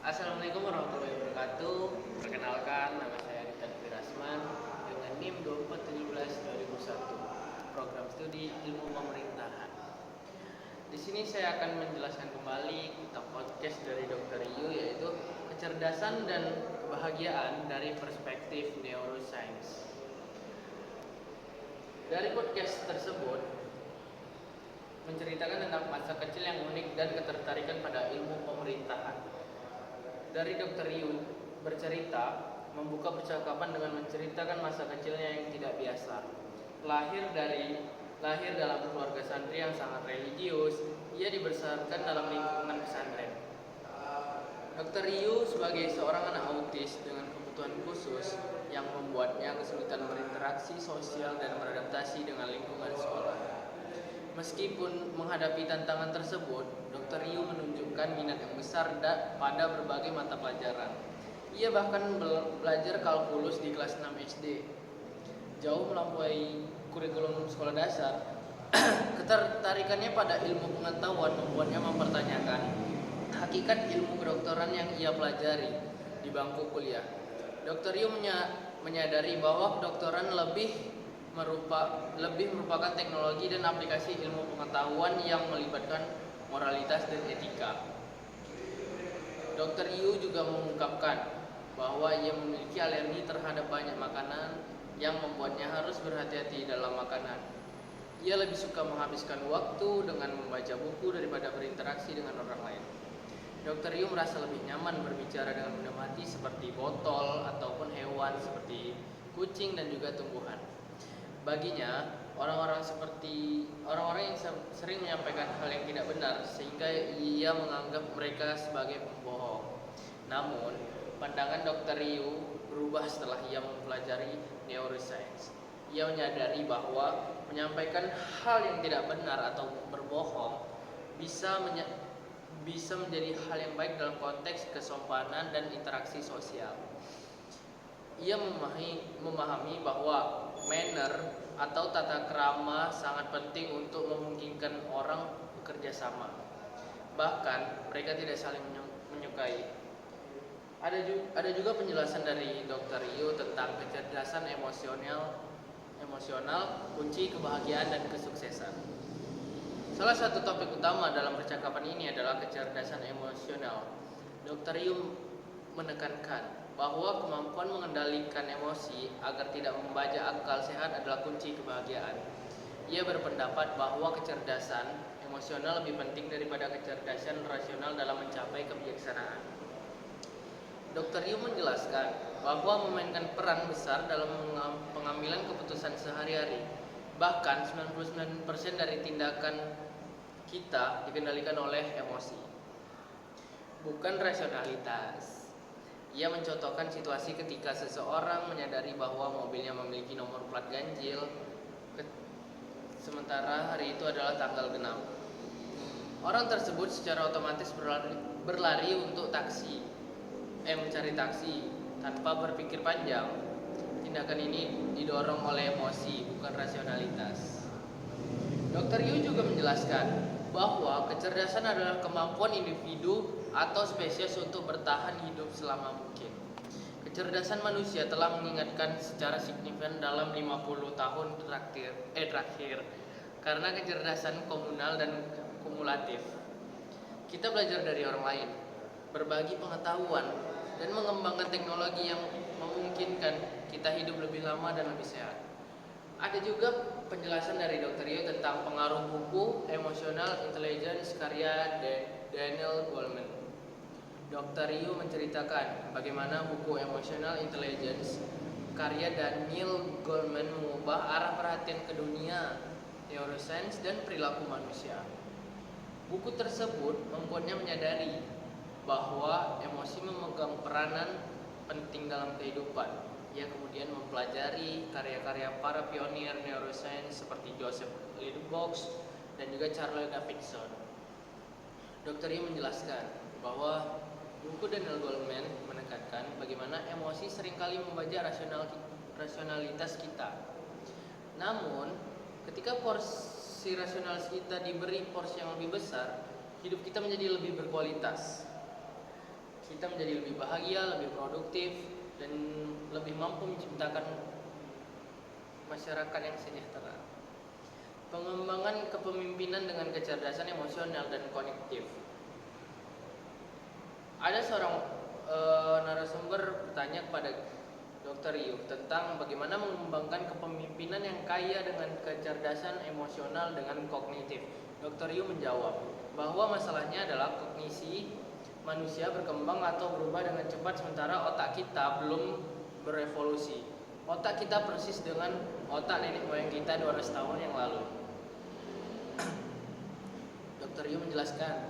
Assalamualaikum warahmatullahi wabarakatuh. Perkenalkan, nama saya Aditya Firasman dengan NIM 2417-2001, program studi ilmu pemerintahan. Di sini saya akan menjelaskan kembali tentang podcast dari Dr. Yu, yaitu kecerdasan dan kebahagiaan dari perspektif neuroscience. Dari podcast tersebut menceritakan tentang masa kecil yang unik dan ketertarikan pada ilmu pemerintahan. Dari Dr. Yu bercerita, membuka percakapan dengan menceritakan masa kecilnya yang tidak biasa. Lahir dalam keluarga santri yang sangat religius, ia dibesarkan dalam lingkungan pesantren. Dr. Yu sebagai seorang anak autis dengan kebutuhan khusus yang membuatnya kesulitan berinteraksi sosial dan beradaptasi dengan lingkungan sekolah. Meskipun menghadapi tantangan tersebut, Dr. Yu menunjukkan minat yang besar pada berbagai mata pelajaran. Ia bahkan belajar kalkulus di kelas 6 SD. Jauh melampaui kurikulum sekolah dasar, ketertarikannya pada ilmu pengetahuan membuatnya mempertanyakan hakikat ilmu kedokteran yang ia pelajari di bangku kuliah. Dr. Yu menyadari bahwa kedokteran lebih merupakan teknologi dan aplikasi ilmu pengetahuan yang melibatkan moralitas dan etika. Dr. Yu juga mengungkapkan bahwa ia memiliki alergi terhadap banyak makanan yang membuatnya harus berhati-hati dalam makanan. Ia lebih suka menghabiskan waktu dengan membaca buku daripada berinteraksi dengan orang lain. Dr. Yu merasa lebih nyaman berbicara dengan benda mati seperti botol ataupun hewan seperti kucing dan juga tumbuhan. Baginya, orang-orang yang sering menyampaikan hal yang tidak benar sehingga ia menganggap mereka sebagai pembohong. Namun, pandangan Dr. Yu berubah setelah ia mempelajari neuroscience. Ia menyadari bahwa menyampaikan hal yang tidak benar atau berbohong bisa menjadi hal yang baik dalam konteks kesopanan dan interaksi sosial. Ia memahami bahwa manner atau tata krama sangat penting untuk memungkinkan orang bekerja sama. Bahkan mereka tidak saling menyukai. Ada juga penjelasan dari Dr. Yu tentang kecerdasan emosional, kunci kebahagiaan dan kesuksesan. Salah satu topik utama dalam percakapan ini adalah kecerdasan emosional. Dr. Yu menekankan bahwa kemampuan mengendalikan emosi agar tidak membajak akal sehat adalah kunci kebahagiaan. Ia berpendapat bahwa kecerdasan emosional lebih penting daripada kecerdasan rasional dalam mencapai kebijaksanaan. Dr. Yu menjelaskan bahwa memainkan peran besar dalam pengambilan keputusan sehari-hari. Bahkan 99% dari tindakan kita dikendalikan oleh emosi, bukan rasionalitas. Ia mencontohkan situasi ketika seseorang menyadari bahwa mobilnya memiliki nomor plat ganjil, sementara hari itu adalah tanggal genap. Orang tersebut secara otomatis berlari untuk mencari taksi tanpa berpikir panjang. Tindakan ini didorong oleh emosi, bukan rasionalitas. Dr. Yu juga menjelaskan bahwa kecerdasan adalah kemampuan individu atau spesies untuk bertahan hidup selama mungkin. Kecerdasan manusia telah meningkatkan secara signifikan dalam 50 tahun terakhir karena kecerdasan komunal dan kumulatif. Kita belajar dari orang lain, berbagi pengetahuan, dan mengembangkan teknologi yang memungkinkan kita hidup lebih lama dan lebih sehat. Ada juga penjelasan dari Dr. Yu tentang pengaruh buku Emotional Intelligence karya Daniel Goleman. Dr. Yu menceritakan bagaimana buku Emotional Intelligence karya Daniel Goleman mengubah arah perhatian ke dunia, neuroscience, dan perilaku manusia. Buku tersebut membuatnya menyadari bahwa emosi memegang peranan penting dalam kehidupan. Ia kemudian mempelajari karya-karya para pionir neuroscience seperti Joseph Liddell dan juga Charles Davidson. Dr. Yu menjelaskan bahwa buku Daniel Goleman menekankan bagaimana emosi seringkali membajak rasionalitas kita. Namun, ketika porsi rasional kita diberi porsi yang lebih besar, hidup kita menjadi lebih berkualitas. kita menjadi lebih bahagia, lebih produktif, dan lebih mampu menciptakan masyarakat yang sejahtera. Pengembangan kepemimpinan dengan kecerdasan emosional dan kognitif. Ada seorang narasumber bertanya kepada Dr. Yu tentang bagaimana mengembangkan kepemimpinan yang kaya dengan kecerdasan emosional dengan kognitif. Dr. Yu menjawab bahwa masalahnya adalah kognisi manusia berkembang atau berubah dengan cepat sementara otak kita belum berevolusi. Otak kita persis dengan otak nenek moyang kita 200 tahun yang lalu. Dr. Yu menjelaskan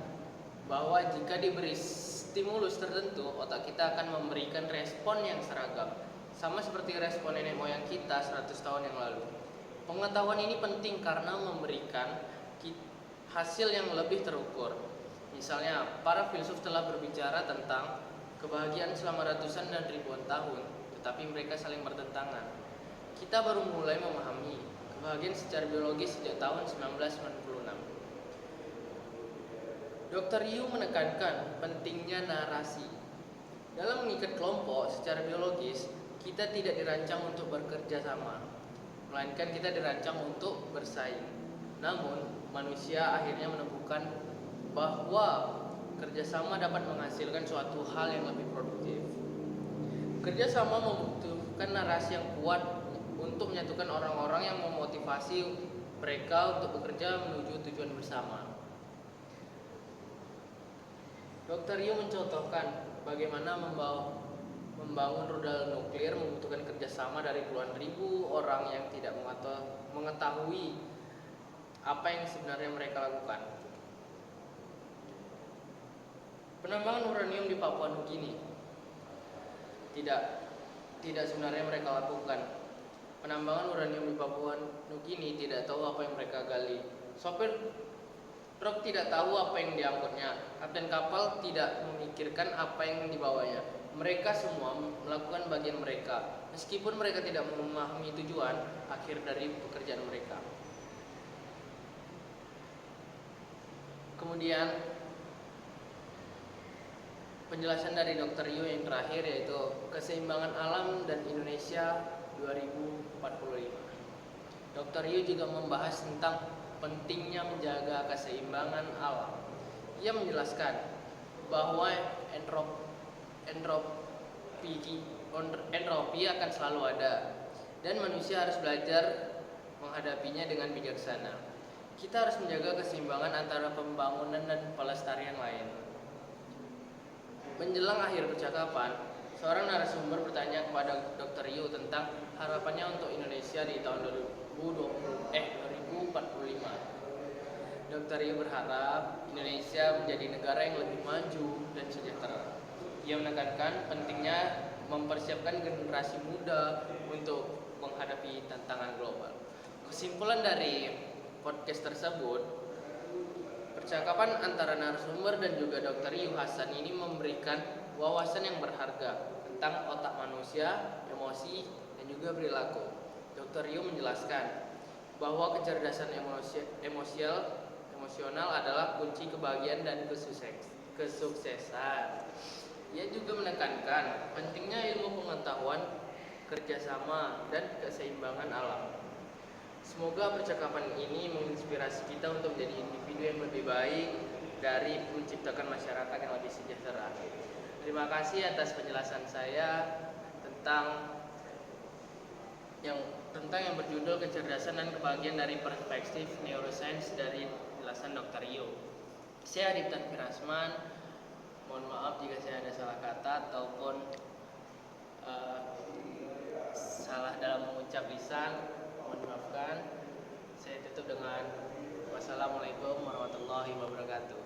bahwa jika diberi stimulus tertentu, otak kita akan memberikan respon yang seragam, sama seperti respon nenek moyang kita 100 tahun yang lalu. Pengetahuan ini penting karena memberikan hasil yang lebih terukur. Misalnya, para filsuf telah berbicara tentang kebahagiaan selama ratusan dan ribuan tahun, tetapi mereka saling bertentangan. Kita baru mulai memahami kebahagiaan secara biologis sejak tahun 1996. Dr. Yu menekankan pentingnya narasi. Dalam mengikat kelompok secara biologis, kita tidak dirancang untuk bekerja sama, melainkan kita dirancang untuk bersaing. Namun, manusia akhirnya menemukan bahwa kerjasama dapat menghasilkan suatu hal yang lebih produktif. Kerjasama membutuhkan narasi yang kuat untuk menyatukan orang-orang yang memotivasi mereka untuk bekerja menuju tujuan bersama. Dr. Yu mencontohkan bagaimana membangun rudal nuklir membutuhkan kerjasama dari puluhan ribu orang yang tidak mengetahui apa yang sebenarnya mereka lakukan. Penambangan uranium di Papua Nugini tidak sebenarnya mereka lakukan. Penambangan uranium di Papua Nugini tidak tahu apa yang mereka gali. Sopir truk tidak tahu apa yang diangkutnya. Kapten kapal tidak memikirkan apa yang dibawanya. Mereka semua melakukan bagian mereka, meskipun mereka tidak memahami tujuan akhir dari pekerjaan mereka. Kemudian penjelasan dari Dr. Yu yang terakhir yaitu keseimbangan alam dan Indonesia 2045. Dr. Yu juga membahas tentang pentingnya menjaga keseimbangan alam. Ia menjelaskan bahwa entropi akan selalu ada dan manusia harus belajar menghadapinya dengan bijaksana. Kita harus menjaga keseimbangan antara pembangunan dan pelestarian lain. Menjelang akhir percakapan, seorang narasumber bertanya kepada Dr. Yu tentang harapannya untuk Indonesia di tahun 2045. Dr. Yu berharap Indonesia menjadi negara yang lebih maju dan sejahtera. Ia menekankan pentingnya mempersiapkan generasi muda untuk menghadapi tantangan global. Kesimpulan dari podcast tersebut, percakapan antara narasumber dan juga Dr. Yu Hasan ini memberikan wawasan yang berharga tentang otak manusia, emosi, dan juga perilaku. Dr. Yu menjelaskan bahwa kecerdasan emosional adalah kunci kebahagiaan dan kesuksesan. Ia juga menekankan pentingnya ilmu pengetahuan, kerjasama, dan keseimbangan alam. Semoga percakapan ini menginspirasi kita untuk menjadi individu yang lebih baik dari menciptakan masyarakat yang lebih sejahtera. Terima kasih atas penjelasan saya tentang yang berjudul kecerdasan dan kebahagiaan dari perspektif neuroscience dari penjelasan Dr. Yu. Saya Adiptan Firasman. Mohon maaf jika saya ada salah kata ataupun salah dalam mengucap lisan. Mohon maafkan. Saya tutup dengan wassalamualaikum warahmatullahi wabarakatuh.